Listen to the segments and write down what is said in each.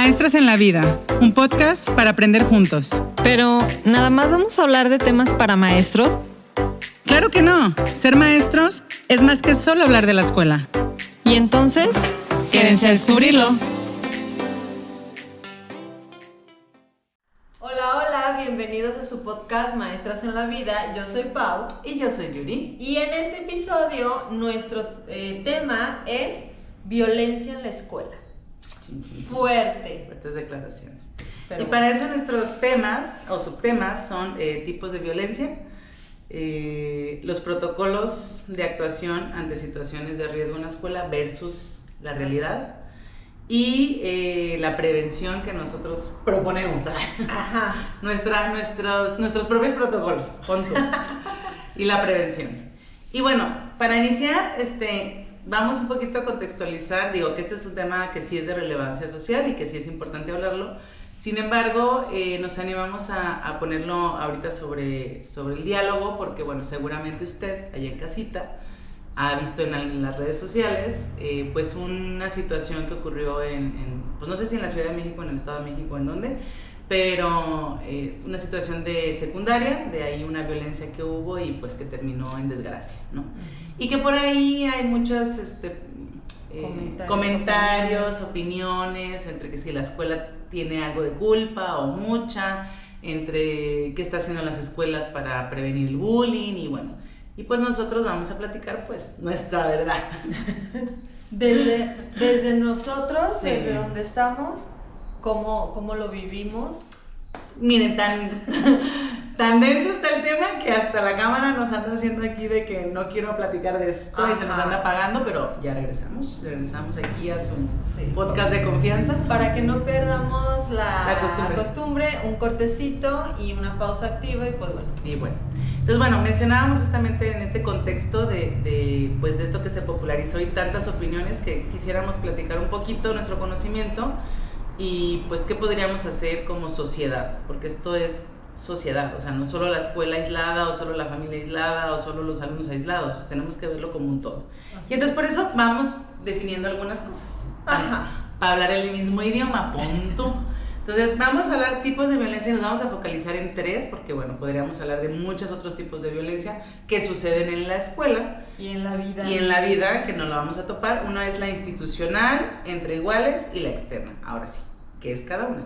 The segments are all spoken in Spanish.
Maestras en la Vida, un podcast para aprender juntos. Pero, ¿nada más vamos a hablar de temas para maestros? ¡Claro que no! Ser maestros es más que solo hablar de la escuela. Y entonces, quédense a descubrirlo. Hola, bienvenidos a su podcast Maestras en la Vida. Yo soy Pau. Y yo soy Yuri. Y en este episodio, nuestro tema es violencia en la escuela. Fuertes declaraciones. Pero para eso nuestros temas o subtemas son tipos de violencia, los protocolos de actuación ante situaciones de riesgo en la escuela versus la realidad y la prevención que nosotros proponemos. Ajá. Nuestros propios protocolos, punto. Y la prevención. Y bueno, para iniciar, vamos un poquito a contextualizar, digo que este es un tema que sí es de relevancia social y que sí es importante hablarlo. Sin embargo, nos animamos a ponerlo ahorita sobre el diálogo porque, bueno, seguramente usted, allá en casita, ha visto en las redes sociales, pues una situación que ocurrió pues no sé si en la Ciudad de México, en el Estado de México, en dónde, pero es una situación de secundaria, de ahí una violencia que hubo y pues que terminó en desgracia, ¿no? Y que por ahí hay muchos comentarios, opiniones, entre que si la escuela tiene algo de culpa o mucha, entre qué está haciendo las escuelas para prevenir el bullying y bueno, y pues nosotros vamos a platicar pues nuestra verdad. Desde nosotros, sí. Desde donde estamos, cómo lo vivimos. Miren, tan denso está el tema que hasta la cámara nos anda haciendo aquí de que no quiero platicar de esto. Ajá. Y se nos anda apagando, pero ya regresamos aquí a su podcast de confianza. Para que no perdamos la costumbre, un cortecito y una pausa activa y pues bueno. Y bueno, entonces bueno, mencionábamos justamente en este contexto de esto que se popularizó y tantas opiniones que quisiéramos platicar un poquito nuestro conocimiento y pues qué podríamos hacer como sociedad, porque esto es sociedad, o sea, no solo la escuela aislada o solo la familia aislada o solo los alumnos aislados, pues tenemos que verlo como un todo. Y entonces por eso vamos definiendo algunas cosas. Para hablar el mismo idioma, punto. Entonces vamos a hablar tipos de violencia y nos vamos a focalizar en 3, porque bueno, podríamos hablar de muchos otros tipos de violencia que suceden en la escuela. Y en la vida. Y en la vida, que no la vamos a topar. Una es la institucional, entre iguales, y la externa. Ahora sí, ¿qué es cada una?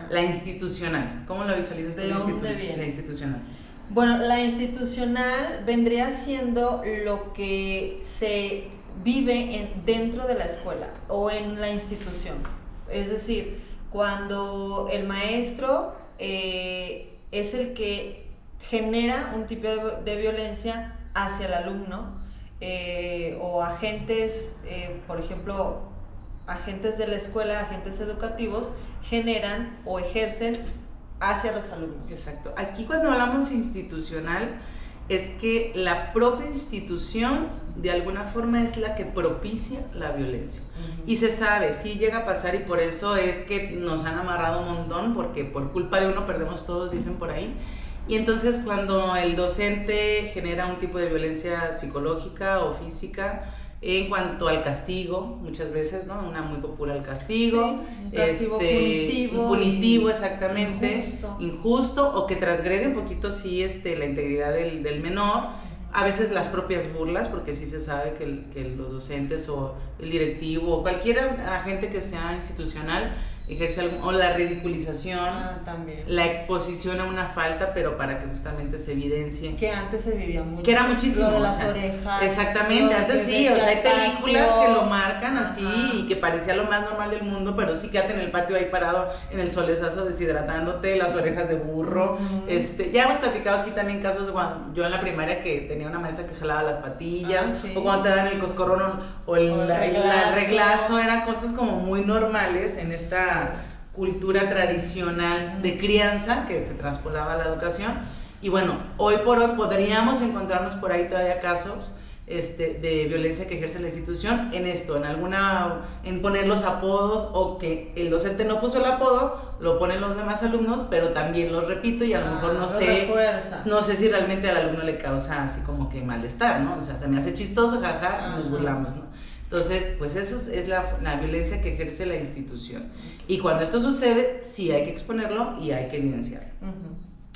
La institucional, ¿cómo lo visualiza usted? ¿De dónde viene? La institucional. Bueno, la institucional vendría siendo lo que se vive dentro de la escuela o en la institución. Es decir, cuando el maestro es el que genera un tipo de violencia hacia el alumno o agentes, por ejemplo, agentes de la escuela, agentes educativos, generan o ejercen hacia los alumnos. Exacto. Aquí cuando hablamos institucional es que la propia institución de alguna forma es la que propicia la violencia. Uh-huh. Y se sabe, sí llega a pasar y por eso es que nos han amarrado un montón, porque por culpa de uno perdemos todos, dicen por ahí. Y entonces cuando el docente genera un tipo de violencia psicológica o física, en cuanto al castigo, muchas veces, ¿no? Una muy popular, el castigo. Sí, un castigo punitivo. Punitivo, exactamente. Injusto, o que transgrede un poquito, sí, la integridad del menor. A veces las propias burlas, porque sí se sabe que los docentes o el directivo o cualquier agente que sea institucional ejerce o la ridiculización, también. La exposición a una falta, pero para que justamente se evidencie. Que antes se vivía mucho. Que era muchísimo. Lo de las orejas. Exactamente, antes sí, o sea, hay películas que lo marcan así y que parecía lo más normal del mundo, pero sí quédate en el patio ahí parado en el solezazo deshidratándote, las orejas de burro. Ya hemos platicado aquí también casos cuando yo en la primaria que tenía una maestra que jalaba las patillas, sí. O cuando te dan el coscorrón o el reglazo, eran cosas como muy normales en esta cultura tradicional de crianza que se traspolaba a la educación. Y bueno, hoy por hoy podríamos encontrarnos por ahí todavía casos de violencia que ejerce la institución en poner los apodos, o que el docente no puso el apodo, lo ponen los demás alumnos, pero también los repito y a lo mejor no sé si realmente al alumno le causa así como que malestar, ¿no? O sea, se me hace chistoso, jaja, y nos burlamos, ¿no? Entonces, pues eso es la violencia que ejerce la institución. Y cuando esto sucede, sí hay que exponerlo y hay que evidenciarlo.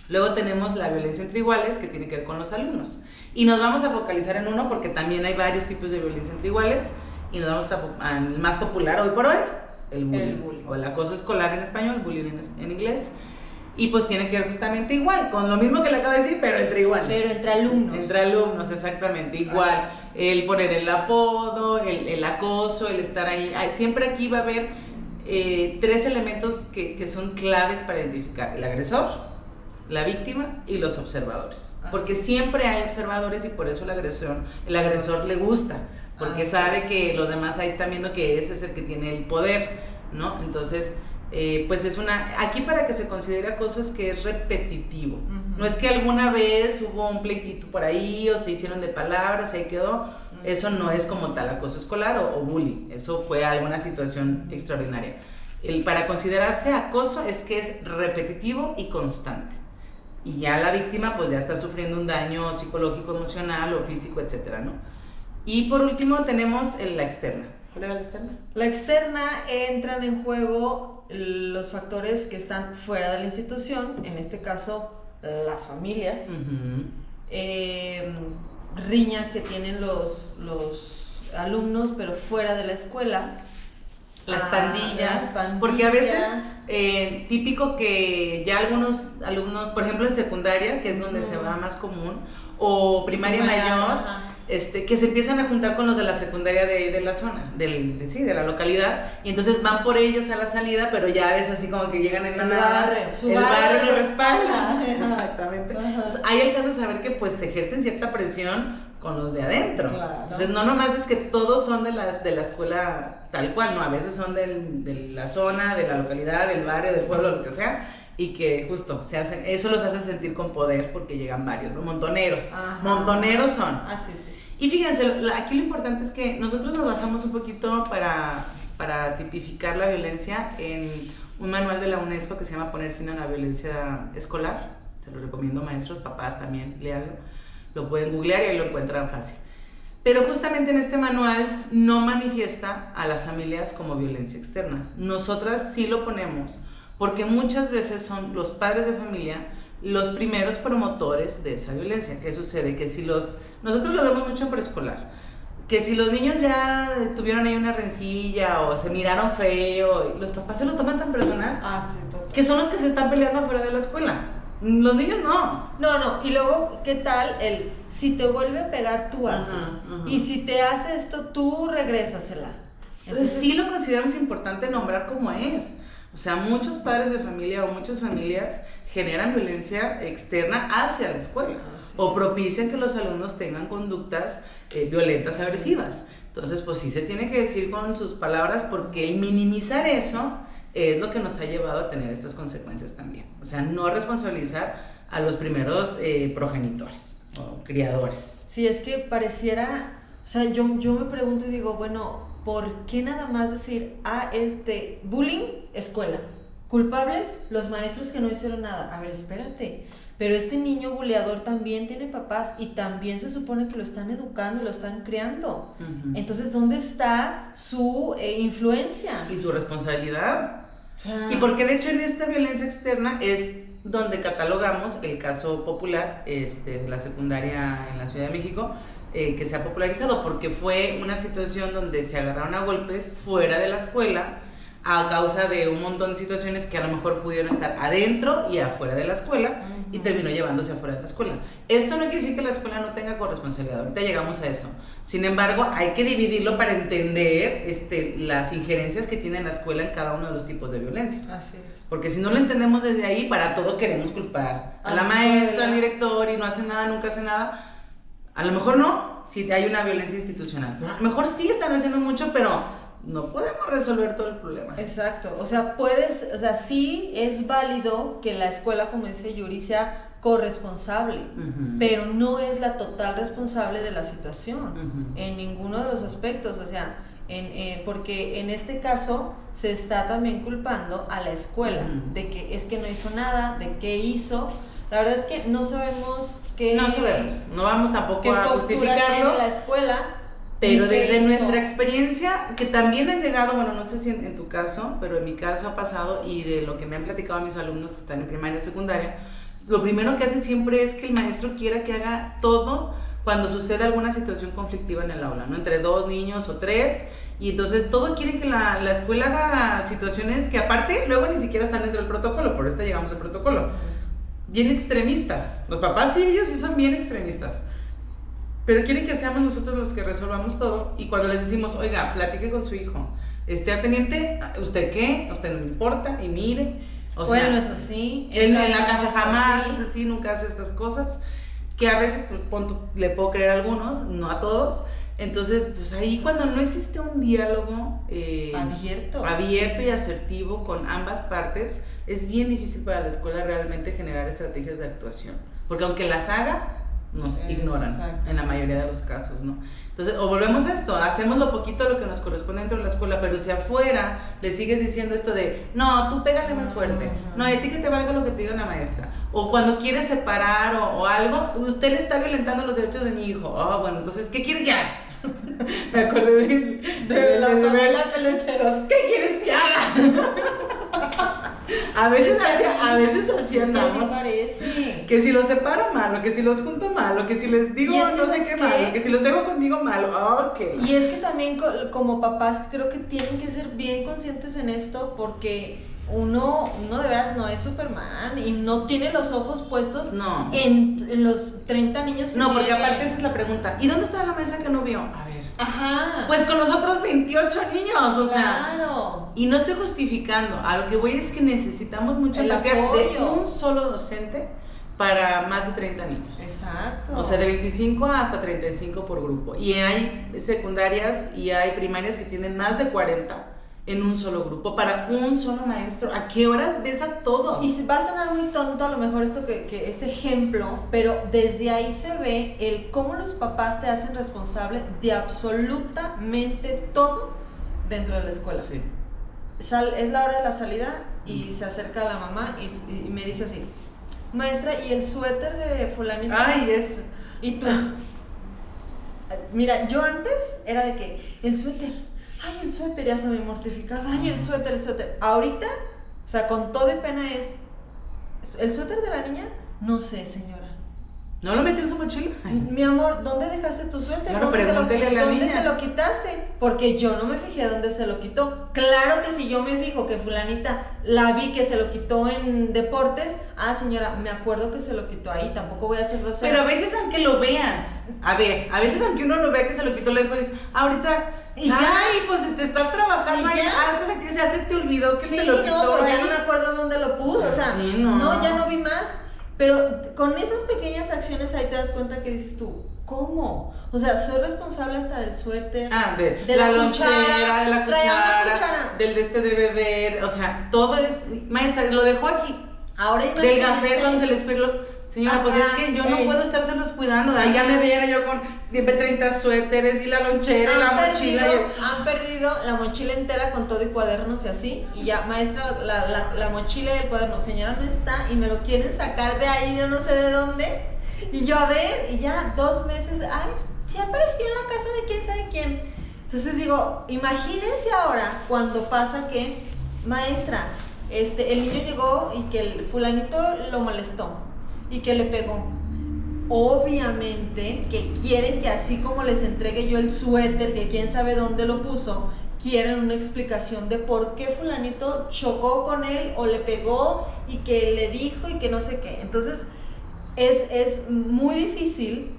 Luego tenemos la violencia entre iguales, que tiene que ver con los alumnos. Y nos vamos a focalizar en uno porque también hay varios tipos de violencia entre iguales. Y nos vamos al más popular hoy por hoy, el bullying. O el acoso escolar en español, bullying en inglés. Y pues tiene que ver justamente igual, con lo mismo que le acabo de decir, pero entre iguales. Pero entre alumnos. Entre alumnos, exactamente, igual. El poner el apodo, el acoso, el estar ahí. Siempre aquí va a haber 3 elementos que son claves para identificar: el agresor, la víctima y los observadores. Porque siempre hay observadores y por eso el agresor le gusta, porque sabe que los demás ahí están viendo que ese es el que tiene el poder, ¿no? Entonces, pues aquí para que se considere acoso es que es repetitivo. No es que alguna vez hubo un pleitito por ahí o se hicieron de palabras y ahí quedó. Eso no es como tal acoso escolar o bullying. Eso fue alguna situación extraordinaria. Para considerarse acoso es que es repetitivo y constante. Y ya la víctima pues ya está sufriendo un daño psicológico, emocional o físico, etcétera, ¿no? Y por último tenemos la externa. ¿Cuál era la externa? La externa entran en juego los factores que están fuera de la institución, en este caso las familias, riñas que tienen los alumnos pero fuera de la escuela, las pandillas, porque a veces típico que ya algunos alumnos, por ejemplo en secundaria, que es donde se va más común, o primaria mayor, que se empiezan a juntar con los de la secundaria de la zona, de la localidad, y entonces van por ellos a la salida, pero ya ves así como que llegan en manada, el barrio lo respalda. Exactamente. Entonces, ahí alcanzas a saber que pues se ejercen cierta presión con los de adentro. Claro. Entonces no nomás es que todos son de la escuela tal cual, no, a veces son de la zona, de la localidad, del barrio, del pueblo, lo que sea, y que justo eso los hace sentir con poder porque llegan varios, ¿no? Montoneros son. Sí. Y fíjense, aquí lo importante es que nosotros nos basamos un poquito para tipificar la violencia en un manual de la UNESCO que se llama Poner fin a la violencia escolar. Se lo recomiendo, maestros, papás también, léanlo. Lo pueden googlear y ahí lo encuentran fácil. Pero justamente en este manual no manifiesta a las familias como violencia externa. Nosotras sí lo ponemos porque muchas veces son los padres de familia los primeros promotores de esa violencia. ¿Qué sucede? Que nosotros lo vemos mucho en preescolar, que si los niños ya tuvieron ahí una rencilla o se miraron feo, los papás se lo toman tan personal, que son los que se están peleando afuera de la escuela. Los niños no. No, y luego, ¿qué tal si te vuelve a pegar, tú hazlo? Y si te hace esto, tú regrésasela. Entonces sí lo consideramos importante nombrar como es. O sea, muchos padres de familia o muchas familias generan violencia externa hacia la escuela o propician que los alumnos tengan conductas violentas, agresivas. Entonces, pues sí se tiene que decir con sus palabras, porque el minimizar eso es lo que nos ha llevado a tener estas consecuencias también. O sea, no responsabilizar a los primeros progenitores o criadores. Sí, es que pareciera, o sea, yo me pregunto y digo, bueno, ¿por qué nada más decir, bullying, escuela? Culpables, los maestros que no hicieron nada. A ver, espérate, pero este niño buleador también tiene papás y también se supone que lo están educando y lo están criando. Entonces, ¿dónde está su influencia? Y su responsabilidad. Y porque de hecho en esta violencia externa es donde catalogamos el caso popular de la secundaria en la Ciudad de México, que se ha popularizado, porque fue una situación donde se agarraron a golpes fuera de la escuela a causa de un montón de situaciones que a lo mejor pudieron estar adentro y afuera de la escuela, y terminó llevándose afuera de la escuela. Esto no quiere decir que la escuela no tenga corresponsabilidad, ahorita llegamos a eso. Sin embargo, hay que dividirlo para entender las injerencias que tiene la escuela en cada uno de los tipos de violencia. Así es. Porque si no lo entendemos desde ahí, para todo queremos culpar a la maestra, al director, y no hace nada, nunca hace nada. A lo mejor no, si hay una violencia institucional. A lo mejor sí están haciendo mucho, pero no podemos resolver todo el problema. Exacto, o sea, sí es válido que la escuela, como dice Yuri, sea corresponsable, pero no es la total responsable de la situación, en ninguno de los aspectos, o sea, porque en este caso se está también culpando a la escuela, de que es que no hizo nada, de qué hizo. La verdad es que no sabemos no vamos tampoco a justificarlo. tiene la escuela Pero desde Intenso. nuestra experiencia, que también han llegado, bueno, no sé si en tu caso, pero en mi caso ha pasado, y de lo que me han platicado mis alumnos que están en primaria o secundaria, lo primero que hacen siempre es que el maestro quiera que haga todo cuando sucede alguna situación conflictiva en el aula, ¿no? Entre 2 niños o 3, y entonces todo quiere que la escuela haga situaciones que aparte luego ni siquiera están dentro del protocolo, por esto llegamos al protocolo. Bien extremistas, los papás y ellos sí son bien extremistas. Pero quieren que seamos nosotros los que resolvamos todo, y cuando les decimos, oiga, platique con su hijo, esté al pendiente, ¿usted qué? ¿A usted no le importa? Y mire, o sea, Bueno, es así. en la casa no es jamás así. es así, nunca hace estas cosas, que a veces pues, le puedo creer a algunos, no a todos. Entonces, pues ahí cuando no existe un diálogo abierto y asertivo con ambas partes, es bien difícil para la escuela realmente generar estrategias de actuación, porque aunque las haga, nos ignoran. Exacto. En la mayoría de los casos, ¿no? Entonces, o volvemos a esto, hacemos lo poquito lo que nos corresponde dentro de la escuela, pero si afuera le sigues diciendo esto de, no, tú pégale más fuerte, no, a ti que te valga lo que te diga la maestra, o cuando quieres separar o algo, usted le está violentando los derechos de mi hijo. Bueno, entonces, ¿qué quiere que haga? Me acordé de la familia Pelucheros. ¿Qué quieres que haga? A veces así andamos. Sí parece. Que si los separo mal, o que si los junto mal, o que si les digo no sé qué mal, o que si los tengo conmigo mal, ok. Y es que también como papás creo que tienen que ser bien conscientes en esto, porque uno de verdad no es Superman y no tiene los ojos puestos en los 30 niños que no, porque tiene. aparte esa es la pregunta, ¿y dónde estaba la maestra que no vio? A ver. Ajá. Pues con los otros 28 niños, o sea. Claro. Y no estoy justificando, a lo que voy es que necesitamos mucha El empatía de apoyo. un solo docente para más de 30 niños. Exacto. O sea, de 25 hasta 35 por grupo. Y hay secundarias y hay primarias que tienen más de 40 en un solo grupo, para un solo maestro. ¿A qué horas ves a todos? Y va a sonar muy tonto a lo mejor esto que este ejemplo, pero desde ahí se ve el cómo los papás te hacen responsable de absolutamente todo dentro de la escuela. Sí. Es la hora de la salida y se acerca la mamá y me dice así, maestra, ¿y el suéter de fulanito? Ay, eso. Y tú, mira, yo antes era de que el suéter, ay, el suéter, ya se me mortificaba, ay, el suéter. Ahorita, o sea, con todo y pena es, ¿el suéter de la niña? No sé, señora. ¿No lo metió en su mochila? Mi amor, ¿dónde dejaste tu suéter? Claro, ¿Dónde pregúntele a la ¿Dónde niña. te lo quitaste? Porque yo no me fijé dónde se lo quitó. Claro que si yo me fijo que fulanita la vi que se lo quitó en deportes, señora, me acuerdo que se lo quitó ahí, tampoco voy a hacer grosera. Pero a veces aunque lo veas, a veces aunque uno lo vea que se lo quitó, le dijo, dices, ahorita, Y ya. ay, pues te estás trabajando Y ahí, ya. pues aquí se te olvidó que Sí, se lo quitó no, pues ahí. ya no me acuerdo dónde lo puso, o sea, Sí, no. ya no vi más. Pero con esas pequeñas acciones ahí te das cuenta que dices tú, ¿cómo? O sea, soy responsable hasta del suéter, De la lonchera, de la traía una cuchara, cuchara. del de beber, o sea, todo es, maestra, lo dejó aquí. Ahora Del imagínense. café cuando se les perdió. Señora, pues es que yo no ey. puedo estárselos cuidando. Ahí ya me viera yo con 30 suéteres y la lonchera y la mochila. Han perdido la mochila entera con todo y cuadernos y así. Y ya, maestra, la mochila y el cuaderno, señora, no está y me lo quieren sacar de ahí, yo no sé de dónde. Y yo, a ver, y ya 2 meses, ay, se apareció en la casa de quién sabe quién. Entonces digo, imagínense ahora cuando pasa que, maestra, el niño llegó y que el fulanito lo molestó y que le pegó. Obviamente que quieren que así como les entregue yo el suéter, que quién sabe dónde lo puso, quieren una explicación de por qué fulanito chocó con él o le pegó y que le dijo y que no sé qué. Entonces es muy difícil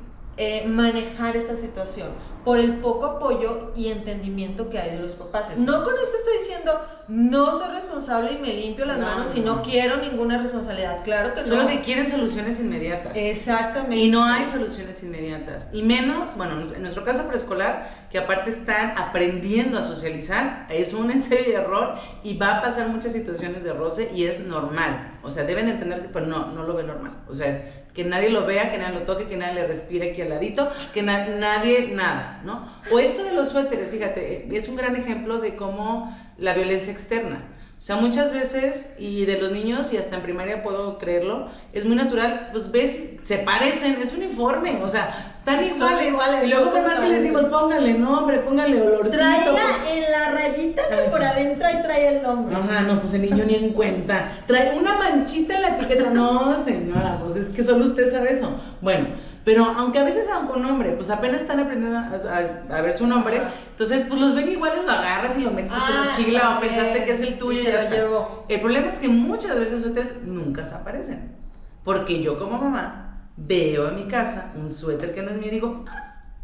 manejar esta situación por el poco apoyo y entendimiento que hay de los papás. Sí. No con esto estoy diciendo no soy responsable y me limpio las manos y no quiero ninguna responsabilidad. Claro que no. Solo que quieren soluciones inmediatas. Exactamente. Y no hay soluciones inmediatas. Y menos, bueno, en nuestro caso preescolar, que aparte están aprendiendo a socializar, es un ensayo y error y va a pasar muchas situaciones de roce y es normal. O sea, deben entenderse, pero no lo ve normal. O sea, es que nadie lo vea, que nadie lo toque, que nadie le respire aquí al ladito, que nadie, nada, ¿no? O esto de los suéteres, fíjate, es un gran ejemplo de cómo la violencia externa. O sea, muchas veces, y de los niños, y hasta en primaria puedo creerlo, es muy natural, pues ves, se parecen, es uniforme, o sea, Tan iguales. iguales, Y luego son por más que le iguales. decimos, póngale nombre, póngale olorcito. Traía en la rayita que por adentro ahí trae el nombre. Ajá, no, pues el niño ni en cuenta. Trae una manchita en la etiqueta. No, señora, pues es que solo usted sabe eso. Bueno, pero aunque a veces con nombre, pues apenas están aprendiendo a ver su nombre, entonces pues los ven iguales, lo agarras y lo metes en tu mochila o pensaste que es el tuyo y se ya lo está. llevó. El problema es que muchas veces suéteres nunca se aparecen. Porque yo como mamá veo en mi casa un suéter que no es mío y digo,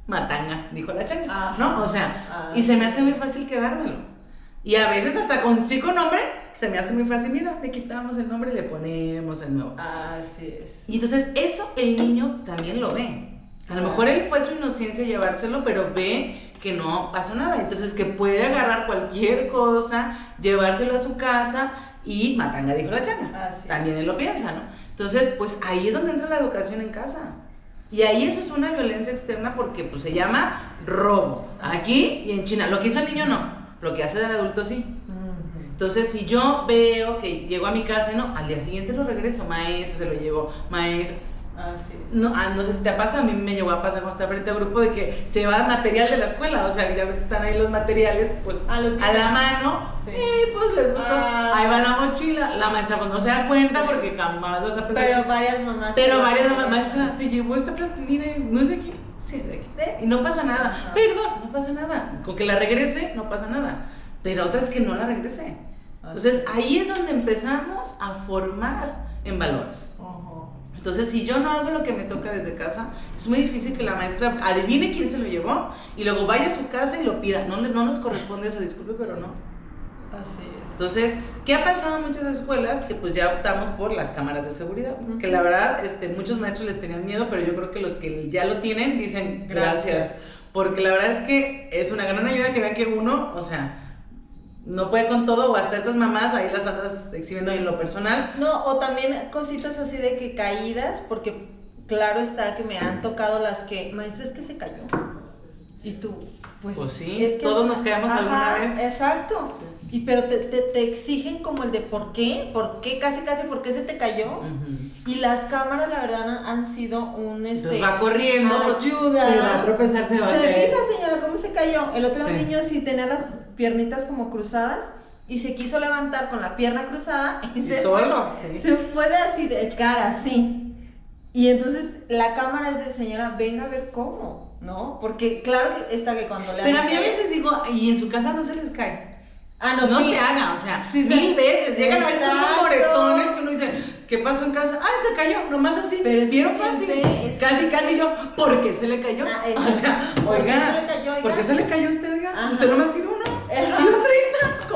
matanga, dijo la changa, ¿no? O sea, y se me hace muy fácil quedármelo. Y a veces hasta con nombre, se me hace muy fácil, mira, le quitamos el nombre y le ponemos el nuevo. Así es. Y entonces eso el niño también lo ve. A lo mejor él fue su inocencia llevárselo, pero ve que no pasó nada. Entonces que puede agarrar cualquier cosa, llevárselo a su casa y matanga, dijo la changa. Así También él lo piensa, ¿no? Entonces, pues ahí es donde entra la educación en casa. Y ahí eso es una violencia externa porque pues se llama robo. Aquí y en China. Lo que hizo el niño no, lo que hace el adulto sí. Entonces, si yo veo que llego a mi casa y no, al día siguiente lo regreso, maestro, se lo llevo, maestro. Así es. No sé si te pasa, a mí me llegó a pasar cuando estaba frente al grupo de que se va material de la escuela, o sea, ya ves, están ahí los materiales, pues a la mano, sí. Y pues les gustó, ahí va la mochila, la maestra pues no se da cuenta porque jamás vas a pensar. Pero varias mamás. Maestra, se llevó esta plastilina y no es de aquí, sí, de aquí, y no pasa nada, perdón, no pasa nada, con que la regrese no pasa nada, pero otra es que no la regrese. Entonces ahí es donde empezamos a formar en valores. Entonces, si yo no hago lo que me toca desde casa, es muy difícil que la maestra adivine quién se lo llevó y luego vaya a su casa y lo pida. No nos corresponde eso, disculpe, pero no. Así es. Entonces, ¿qué ha pasado en muchas escuelas? Que pues ya optamos por las cámaras de seguridad. Que la verdad, muchos maestros les tenían miedo, pero yo creo que los que ya lo tienen dicen gracias. Porque la verdad es que es una gran ayuda que vean que uno, o sea, no puede con todo, o hasta estas mamás ahí las andas exhibiendo en lo personal. No, o también cositas así de que caídas, porque claro está que me han tocado las que, maestra, es que se cayó. Y tú, pues sí, es que todos nos caemos alguna vez. Exacto. Y pero te exigen como el de por qué, casi, por qué se te cayó. Y las cámaras, la verdad, han sido un Entonces va corriendo, ayuda. Se va a tropezar, se va a caer. Fija, señora, cómo se cayó. El otro niño así tenía las piernitas como cruzadas y se quiso levantar con la pierna cruzada y se fue de así de cara, así. Y entonces la cámara es de, señora, venga a ver cómo, ¿no? Porque claro que está que cuando le Pero a mí a veces digo, y en su casa no se les cae. No se haga, o sea, mil veces. Llegan a veces unos moretones que uno dice, ¿qué pasó en casa? Se cayó, nomás así. Pero es ¿vieron fácil? Casi yo, ¿por qué se le cayó? O sea, oiga, ¿por qué se le cayó a usted, oiga? Usted nomás tiró uno, tiró 30,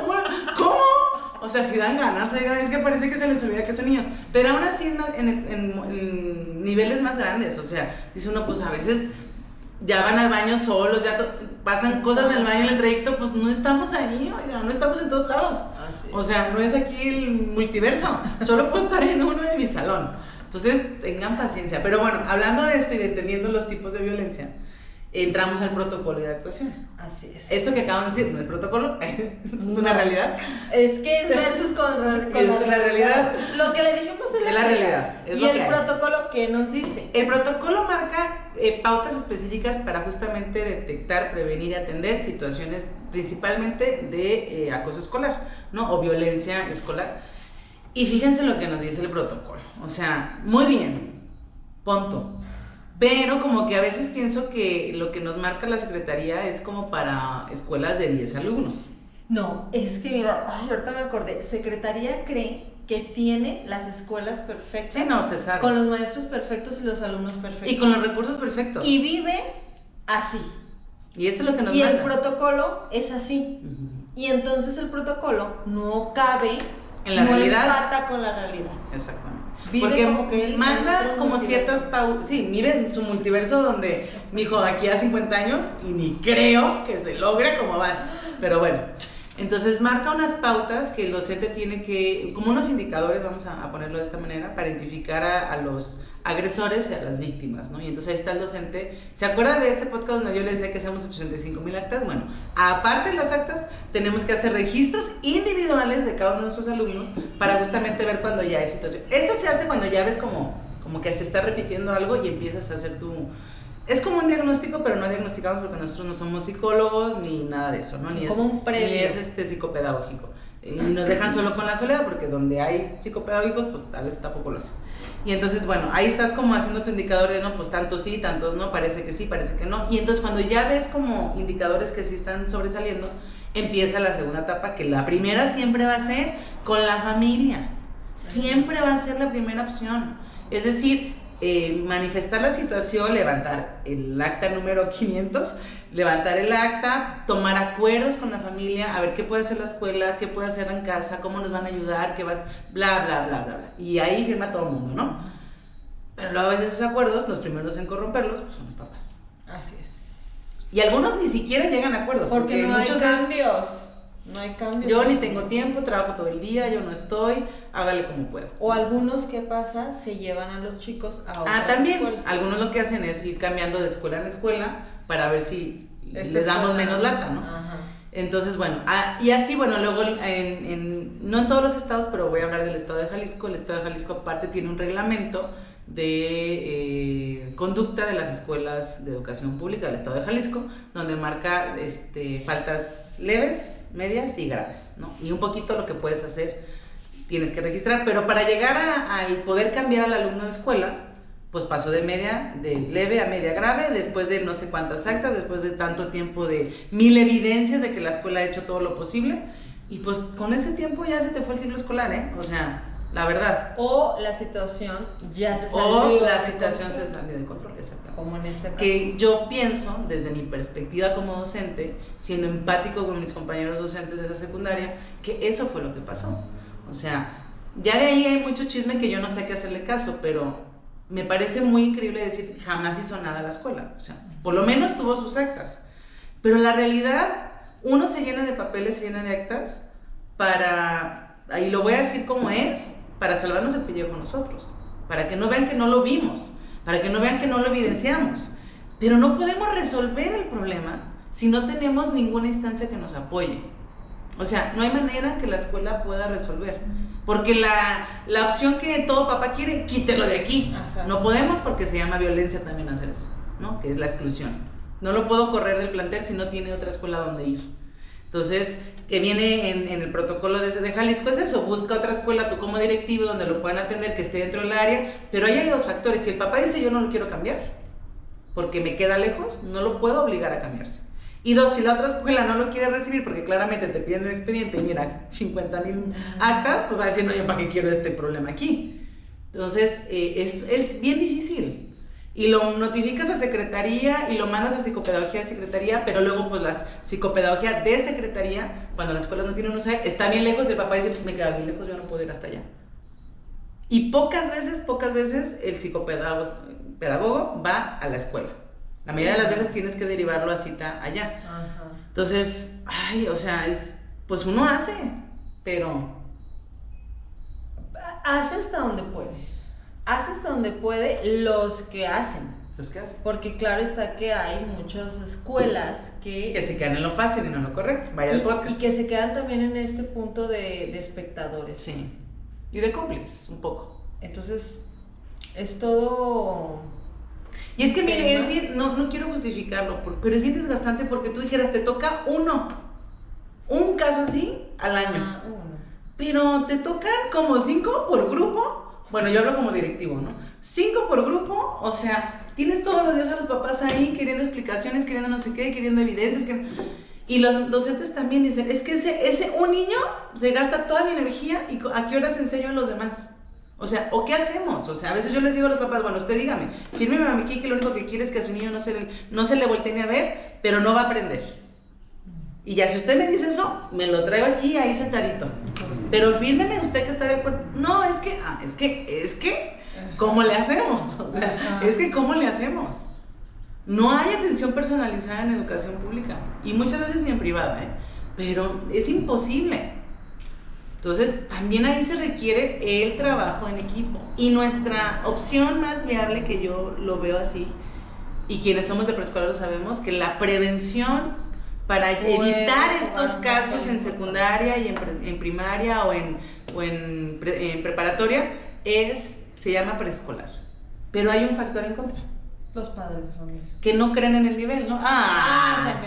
¿cómo? O sea, si dan ganas, oiga, es que parece que se les olvida que son niños. Pero aún así en niveles más grandes, o sea, dice uno, pues a veces ya van al baño solos, ya pasan cosas del baño en el trayecto, pues no estamos ahí, oiga, no estamos en todos lados. O sea, no es aquí el multiverso, solo puedo estar en uno de mi salón. Entonces, tengan paciencia. Pero bueno, hablando de esto y entendiendo los tipos de violencia, entramos al protocolo de actuación. Así es. Esto que acabo de decir no es protocolo, esto es una realidad. Es que es versus con la realidad. Lo que le dijimos es la realidad. Es y lo el que hay. protocolo, ¿qué nos dice? El protocolo marca pautas específicas para justamente detectar, prevenir y atender situaciones principalmente de acoso escolar, ¿no? O violencia escolar. Y fíjense lo que nos dice el protocolo. O sea, muy bien, punto. Pero como que a veces pienso que lo que nos marca la Secretaría es como para escuelas de 10 alumnos. No, es que mira, ahorita me acordé, Secretaría cree que tiene las escuelas perfectas. Sí, no, se sabe. Con los maestros perfectos y los alumnos perfectos. Y con los recursos perfectos. Y vive así. Y eso es lo que nos Y manda. el protocolo es así. Y entonces el protocolo no cabe, en la realidad. No empata con la realidad. Exactamente. Vive porque como que él manda como ciertas pautas, sí, vive en su multiverso donde, mijo, aquí a 50 años y ni creo que se logre como vas, pero bueno, entonces marca unas pautas que el docente tiene que, como unos indicadores, vamos a ponerlo de esta manera, para identificar a los agresores y a las víctimas, ¿no? Y entonces ahí está el docente. ¿Se acuerda de este podcast donde yo le decía que hacemos 85,000 actas? Bueno, aparte de las actas, tenemos que hacer registros individuales de cada uno de nuestros alumnos para justamente ver cuando ya hay situación. Esto se hace cuando ya ves como que se está repitiendo algo y empiezas a hacer es como un diagnóstico, pero no diagnosticamos porque nosotros no somos psicólogos ni nada de eso, ¿no? Ni como un previo. Ni es psicopedagógico. Y nos dejan solo con la soledad porque donde hay psicopedagógicos, pues a veces tampoco lo hacen. Y entonces, bueno, ahí estás como haciendo tu indicador de no, pues tantos sí, tantos no, parece que sí, parece que no. Y entonces cuando ya ves como indicadores que sí están sobresaliendo, empieza la segunda etapa, que la primera siempre va a ser con la familia. Siempre va a ser la primera opción. Es decir, manifestar la situación, levantar el acta número 500, levantar el acta, tomar acuerdos con la familia, a ver qué puede hacer la escuela, qué puede hacer en casa, cómo nos van a ayudar, qué vas, bla, bla, bla, bla, bla. Y ahí firma todo el mundo, ¿no? Pero luego a veces esos acuerdos, los primeros en corromperlos, pues son los papás. Así es. Y algunos ni siquiera llegan a acuerdos. Porque no hay cambios. No hay cambios. Yo ni tengo tiempo, trabajo todo el día, yo no estoy, hágale como pueda. O algunos, ¿qué pasa? Se llevan a los chicos a otras también, escuelas. algunos lo que hacen es ir cambiando de escuela en escuela para ver si les damos menos lata, ¿no? Ajá. Entonces, bueno, y así, bueno, luego, no en todos los estados, pero voy a hablar del estado de Jalisco. El estado de Jalisco aparte tiene un reglamento de conducta de las escuelas de educación pública del estado de Jalisco, donde marca faltas leves, medias y graves, ¿no? Y un poquito lo que puedes hacer, tienes que registrar, pero para llegar al poder cambiar al alumno de escuela, pues pasó de leve a media grave, después de no sé cuántas actas, después de tanto tiempo de 1000 evidencias de que la escuela ha hecho todo lo posible, y pues con ese tiempo ya se te fue el ciclo escolar, o sea, la verdad. O la situación ya se salió. O la situación se salió de control, exactamente. Como en este caso. Que yo pienso, desde mi perspectiva como docente, siendo empático con mis compañeros docentes de esa secundaria, que eso fue lo que pasó. O sea, ya de ahí hay mucho chisme que yo no sé qué hacerle caso, pero me parece muy increíble decir, jamás hizo nada la escuela. O sea, por lo menos tuvo sus actas. Pero la realidad, uno se llena de papeles, se llena de actas y lo voy a decir como es, para salvarnos el pellejo nosotros, para que no vean que no lo vimos, para que no vean que no lo evidenciamos. Pero no podemos resolver el problema si no tenemos ninguna instancia que nos apoye. O sea, no hay manera que la escuela pueda resolver, porque la opción que todo papá quiere, quítelo de aquí. No podemos, porque se llama violencia también hacer eso, ¿no? Que es la exclusión. No lo puedo correr del plantel si no tiene otra escuela donde ir. Entonces, que viene en el protocolo de Jalisco es eso, busca otra escuela tú como directivo donde lo puedan atender, que esté dentro del área, pero ahí hay dos factores. Si el papá dice yo no lo quiero cambiar porque me queda lejos, no lo puedo obligar a cambiarse. Y dos, si la otra escuela no lo quiere recibir porque claramente te piden un expediente y mira, 50,000 actas, pues va a decir, no, yo para qué quiero este problema aquí. Entonces, es bien difícil. Y lo notificas a secretaría y lo mandas a psicopedagogía de secretaría, pero luego pues la psicopedagogía de secretaría, cuando las escuelas no tienen un SAE, está bien lejos y el papá dice, me queda bien lejos, yo no puedo ir hasta allá. Y pocas veces el psicopedagogo va a la escuela. La mayoría de las veces tienes que derivarlo a cita allá. Ajá. Entonces, o sea, pues uno hace, pero... Hace hasta donde puede. Hace hasta donde puede los que hacen. Los que hacen. Porque claro está que hay muchas escuelas que se quedan en lo fácil y no en lo correcto. Vaya al podcast. Y que se quedan también en este punto de espectadores. Sí. Y de cómplices, un poco. Entonces, es todo... Y es que mire, es bien, no quiero justificarlo, pero es bien desgastante porque tú dijeras, te toca un caso así al año. Pero te tocan como 5 por grupo. Bueno, yo hablo como directivo, ¿no? 5 por grupo, o sea, tienes todos los días a los papás ahí queriendo explicaciones, queriendo no sé qué, queriendo evidencias. Y los docentes también dicen, es que un niño se gasta toda mi energía y ¿a qué horas enseño a los demás? O sea, ¿o qué hacemos? O sea, a veces yo les digo a los papás, bueno, usted dígame, fírmeme aquí que lo único que quiere es que a su niño no se le voltee ni a ver, pero no va a aprender. Y ya si usted me dice eso, me lo traigo aquí, ahí sentadito. Pero fírmeme usted que está de acuerdo. No, es que, ¿cómo le hacemos? O sea, es que, ¿cómo le hacemos? No hay atención personalizada en educación pública. Y muchas veces ni en privada, pero es imposible. Entonces, también ahí se requiere el trabajo en equipo. Y nuestra opción más viable, que yo lo veo así, y quienes somos de preescolar lo sabemos, que la prevención para evitar estos casos en secundaria y en primaria o en preparatoria se llama preescolar. Pero hay un factor en contra, Los padres de familia. Que no creen en el nivel, ¿no?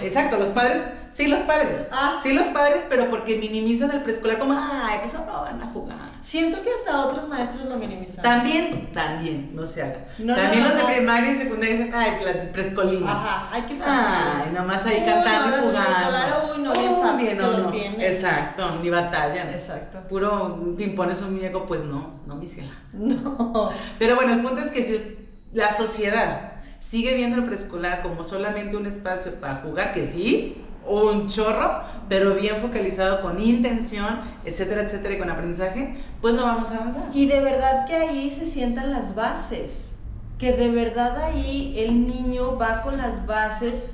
Exacto, los padres, sí los padres, pero porque minimizan el preescolar como, pues no van a jugar. Siento que hasta otros maestros lo minimizan. También, no se haga. También los de primaria y secundaria dicen, las preescolinas. Ajá, qué fácil. Nomás ahí cantando y jugando. Bien fácil, lo tienes. Exacto, ni batallan. Exacto. Puro pimpones un muñeco, pues no, mi ciela. No. Pero bueno, el punto es que si la sociedad sigue viendo el preescolar como solamente un espacio para jugar, que sí, un chorro, pero bien focalizado con intención, etcétera, etcétera, y con aprendizaje, pues no vamos a avanzar. Y de verdad que ahí se sientan las bases, que de verdad ahí el niño va con las bases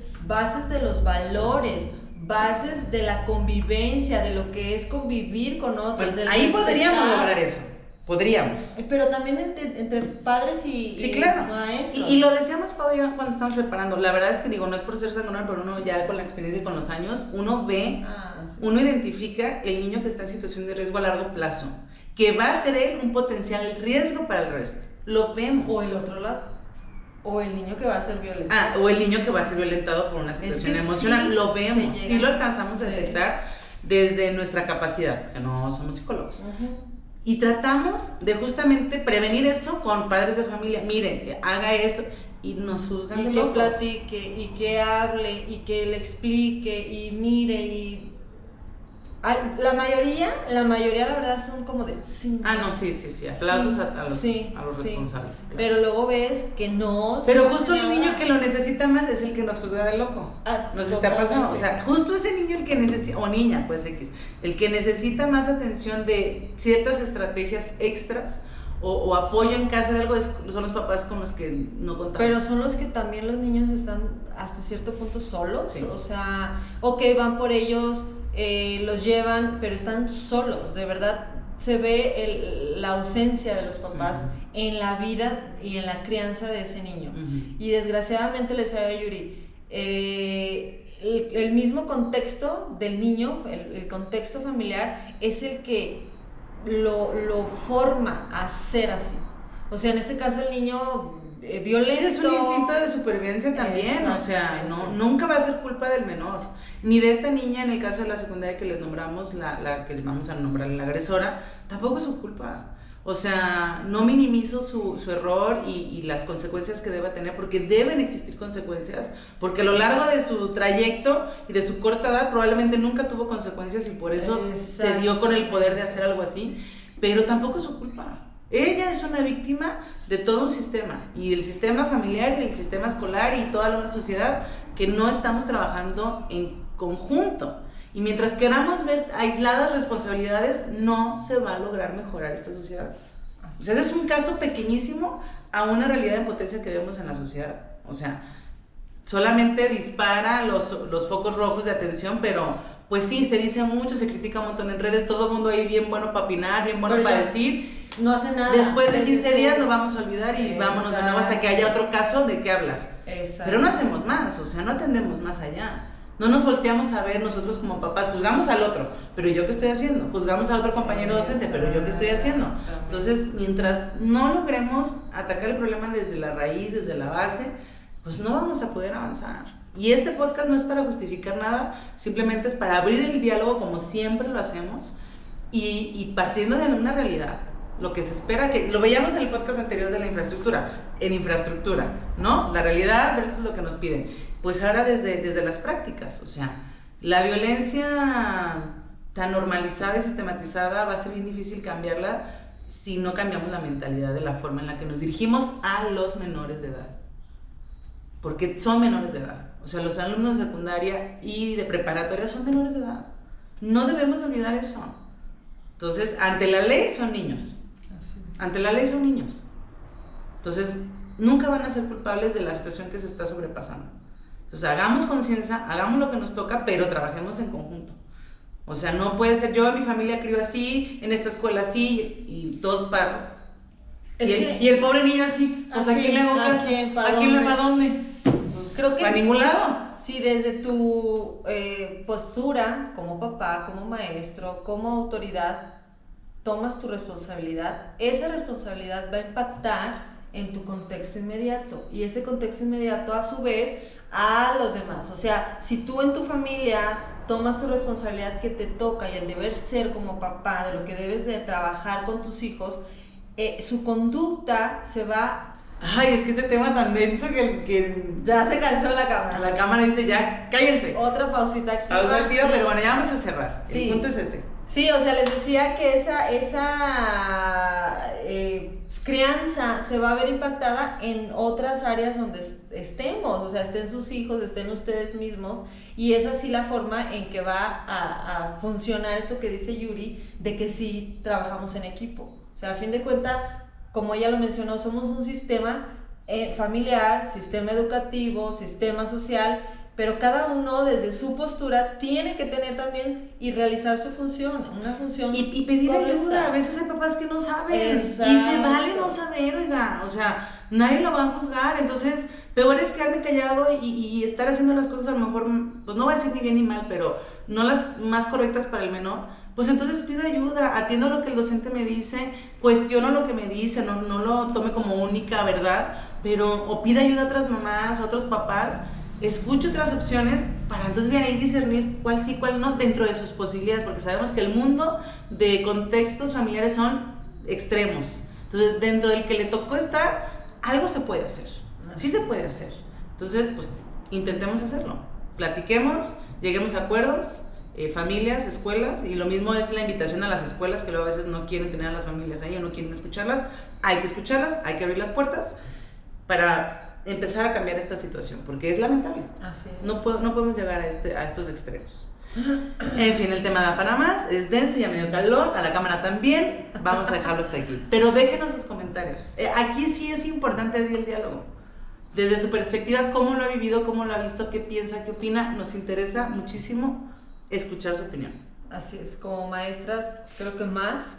de los valores, bases de la convivencia, de lo que es convivir con otros. Pues ahí podríamos lograr eso. Podríamos. Pero también entre padres y claro. Maestros. Y lo decíamos, Pau, ya cuando estamos preparando. La verdad es que no es por ser sanguinario, pero uno ya con la experiencia y con los años, uno ve, uno identifica el niño que está en situación de riesgo a largo plazo, que va a ser él un potencial riesgo para el resto. Lo vemos. O el otro lado. O el niño que va a ser violentado. O el niño que va a ser violentado por una situación emocional. Lo vemos. Sí lo alcanzamos a detectar desde nuestra capacidad, que no somos psicólogos. Y tratamos de justamente prevenir eso con padres de familia. Miren, haga esto. Y nos juzgan de locos. Y que platique, y que hable, y que le explique, y mire, y... La mayoría, la verdad, son como de... Sí, aplausos a los responsables. Claro. Pero luego ves que no... Pero justo el niño que lo necesita más es el que nos juzga de loco. Nos está pasando. O sea, justo ese niño el que necesita, o niña, pues X, el que necesita más atención de ciertas estrategias extras o apoyo en casa de algo, son los papás con los que no contamos. Pero son los que también los niños están hasta cierto punto solos. Sí. O sea, van por ellos... los llevan, pero están solos, de verdad se ve la ausencia de los papás en la vida y en la crianza de ese niño. Y desgraciadamente les decía a Yuri, el mismo contexto del niño, el contexto familiar es el que lo forma a ser así. O sea, en este caso el niño violento. Sí, es un instinto de supervivencia también, o sea, nunca va a ser culpa del menor, ni de esta niña en el caso de la secundaria que les nombramos, la que vamos a nombrar la agresora, tampoco es su culpa. O sea, no minimizo su error y las consecuencias que deba tener, porque deben existir consecuencias, porque a lo largo de su trayecto y de su corta edad probablemente nunca tuvo consecuencias y por eso se dio con el poder de hacer algo así, pero tampoco es su culpa. Ella es una víctima de todo un sistema, y el sistema familiar y el sistema escolar y toda la sociedad que no estamos trabajando en conjunto. Y mientras queramos ver aisladas responsabilidades, no se va a lograr mejorar esta sociedad. O sea, ese es un caso pequeñísimo a una realidad de potencia que vemos en la sociedad. O sea, solamente dispara los focos rojos de atención, pero pues sí, se dice mucho, se critica un montón en redes, todo el mundo ahí bien bueno para opinar, bien bueno para decir. No hace nada. Después de 15 días nos vamos a olvidar y vámonos de nuevo hasta que haya otro caso de qué hablar. Pero no hacemos más, o sea, no atendemos más allá. No nos volteamos a ver nosotros como papás, juzgamos al otro, pero ¿yo qué estoy haciendo? Juzgamos a otro compañero docente, pero ¿yo qué estoy haciendo? Entonces, mientras no logremos atacar el problema desde la raíz, desde la base, pues no vamos a poder avanzar. Y este podcast no es para justificar nada, simplemente es para abrir el diálogo como siempre lo hacemos y partiendo de una realidad. Lo que se espera, que lo veíamos en el podcast anterior de la infraestructura, ¿no? La realidad versus lo que nos piden. Pues ahora desde las prácticas, o sea, la violencia tan normalizada y sistematizada va a ser bien difícil cambiarla si no cambiamos la mentalidad de la forma en la que nos dirigimos a los menores de edad. Porque son menores de edad, o sea, los alumnos de secundaria y de preparatoria son menores de edad. No debemos olvidar eso. Entonces, ante la ley son niños. Ante la ley son niños. Entonces, nunca van a ser culpables de la situación que se está sobrepasando. Entonces, hagamos conciencia, hagamos lo que nos toca, pero trabajemos en conjunto. O sea, no puede ser yo, mi familia crió así, en esta escuela así, y todos para... Y el pobre niño así, pues ¿a quién le hago caso? ¿A quién le va a dónde? Pues, creo que a ningún lado. Si desde tu postura, como papá, como maestro, como autoridad, tomas tu responsabilidad, esa responsabilidad va a impactar en tu contexto inmediato, y ese contexto inmediato a su vez a los demás. O sea, si tú en tu familia tomas tu responsabilidad que te toca y el deber ser como papá, de lo que debes de trabajar con tus hijos, su conducta se va... Ay, es que este tema tan denso que Ya se cansó la cámara. la cámara dice ya, cállense. Otra pausita aquí. Pausa activa, pero bueno, ya vamos a cerrar. Sí. El punto es ese. Sí, o sea, les decía que esa crianza se va a ver impactada en otras áreas donde estemos, o sea, estén sus hijos, estén ustedes mismos, y es así la forma en que va a funcionar esto que dice Yuri, de que sí trabajamos en equipo. O sea, a fin de cuentas, como ella lo mencionó, somos un sistema familiar, sistema educativo, sistema social, pero cada uno desde su postura tiene que tener también y realizar su función, una función y pedir correcta. ayuda. A veces hay papás que no saben. Exacto. Y se vale no saber, oiga. O sea, nadie lo va a juzgar. Entonces, peor es quedarme callado y estar haciendo las cosas a lo mejor, pues no voy a decir ni bien ni mal, pero no las más correctas para el menor. Pues entonces pido ayuda, atiendo lo que el docente me dice, cuestiono lo que me dice, no lo tome como única verdad, pero o pida ayuda a otras mamás, a otros papás, escucho otras opciones para entonces de ahí discernir cuál sí, cuál no, dentro de sus posibilidades, porque sabemos que el mundo de contextos familiares son extremos. Entonces, dentro del que le tocó estar, algo se puede hacer, sí se puede hacer. Entonces, pues, intentemos hacerlo, platiquemos, lleguemos a acuerdos, familias, escuelas, y lo mismo es la invitación a las escuelas, que luego a veces no quieren tener a las familias ahí o no quieren escucharlas. Hay que escucharlas, hay que abrir las puertas para empezar a cambiar esta situación, porque es lamentable. Así es. No podemos llegar a estos extremos. En fin, el tema da para más, es denso, ya me dio calor, a la cámara también, vamos a dejarlo hasta aquí. Pero déjenos sus comentarios. Aquí sí es importante abrir el diálogo. Desde su perspectiva, cómo lo ha vivido, cómo lo ha visto, qué piensa, qué opina, nos interesa muchísimo escuchar su opinión. Así es, como maestras, creo que más,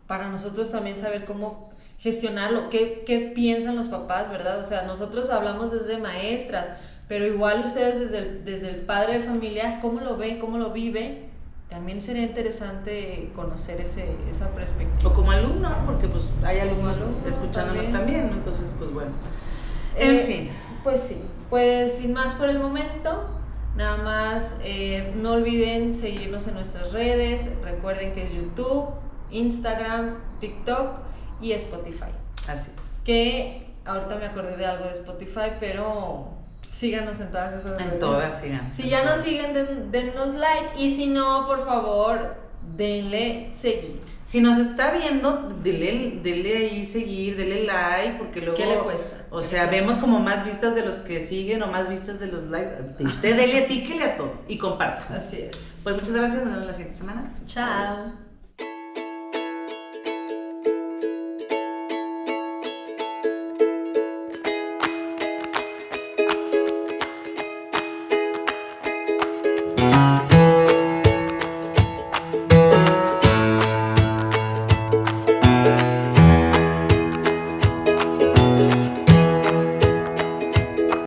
para nosotros también saber cómo gestionarlo, qué piensan los papás, ¿verdad? O sea, nosotros hablamos desde maestras, pero igual ustedes desde el padre de familia, ¿cómo lo ven, cómo lo vive? También sería interesante conocer esa perspectiva. O como alumno, porque pues hay alumnos escuchándonos también, ¿no? Entonces, pues bueno. En fin. Pues sí, pues sin más por el momento. Nada más, no olviden seguirnos en nuestras redes. Recuerden que es YouTube, Instagram, TikTok y Spotify. Así es. Que ahorita me acordé de algo de Spotify, pero síganos en todas esas redes. En todas, sigan. Si ya nos siguen, dennos like. Y si no, por favor, denle seguir. Si nos está viendo, dele ahí seguir, dele like, porque luego... ¿Qué le cuesta? O sea, vemos como más vistas de los que siguen o más vistas de los likes. Usted dele, píquele a todo y comparta. Así es. Pues muchas gracias, nos vemos la siguiente semana. Chao. Adiós.